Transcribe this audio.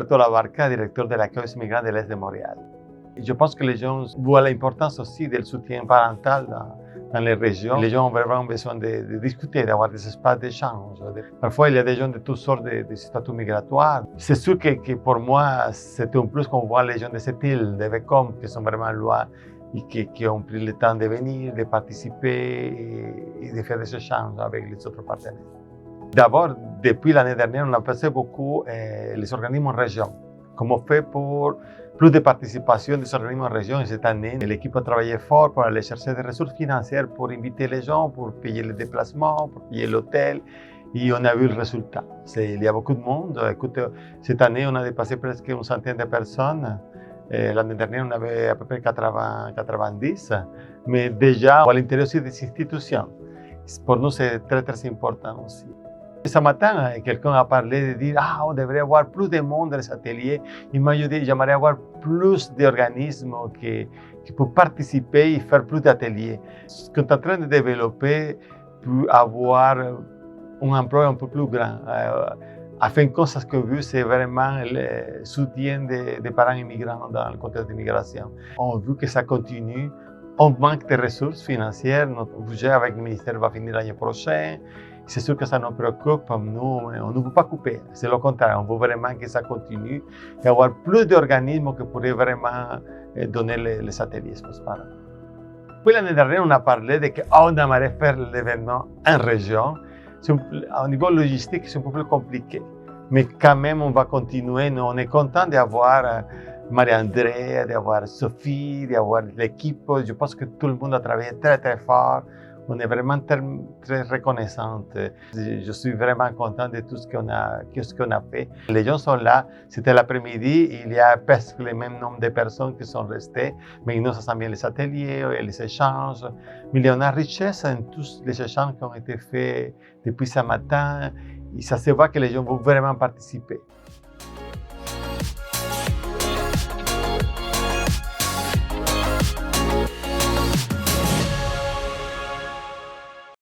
Roberto Labarca, directeur de l'accueil migrant de l'Est de Montréal. Je pense que les gens voient l'importance aussi du soutien parental dans les régions. Les gens ont vraiment besoin de discuter, d'avoir des espaces d'échange. Parfois, il y a des gens de toutes sortes de statuts migratoires. C'est sûr que pour moi, c'était un plus qu'on voit les gens de cette île, de Vekoma, qui sont vraiment loin et qui ont pris le temps de venir, de participer et de faire des échanges avec les autres partenaires. D'abord, depuis l'année dernière, on a pensé beaucoup les organismes en région. Comment on fait pour plus de participation des organismes en région? Et cette année, l'équipe a travaillé fort pour aller chercher des ressources financières pour inviter les gens, pour payer les déplacements, pour payer l'hôtel. Et on a vu le résultat. Il y a beaucoup de monde. Écoute, cette année, on a dépassé presque une centaine de personnes. L'année dernière, on avait à peu près 90. Mais déjà, à l'intérieur aussi des institutions. Pour nous, c'est très, très important aussi. Ce matin, quelqu'un a parlé de dire « on devrait avoir plus de monde dans les ateliers ». Et moi, je dis « j'aimerais avoir plus d'organismes qui peuvent participer et faire plus d'ateliers ». Ce qu'on est en train de développer pour avoir un emploi un peu plus grand. Afin que ce que vu, c'est vraiment le soutien des parents immigrants dans le contexte d'immigration. On veut que ça continue. On manque de ressources financières. Notre budget avec le ministère va finir l'année prochaine. C'est sûr que ça nous préoccupe, nous, on ne veut pas couper. C'est le contraire, on veut vraiment que ça continue et avoir plus d'organismes qui pourraient vraiment donner les ateliers aux parents. Puis l'année dernière, on a parlé de qu'on aimerait faire l'événement en région. Au niveau logistique, c'est un peu plus compliqué. Mais quand même, on va continuer. Nous, on est content d'avoir Marie-André, d'avoir Sophie, d'avoir l'équipe. Je pense que tout le monde a travaillé très, très fort. On est vraiment très reconnaissant. Je suis vraiment content de tout ce qu'on a fait. Les gens sont là. C'était l'après-midi. Il y a presque le même nombre de personnes qui sont restées. Mais nous, ça sent bien les ateliers, les échanges. Mais il y a une richesse dans tous les échanges qui ont été faits depuis ce matin. Et ça se voit que les gens vont vraiment participer.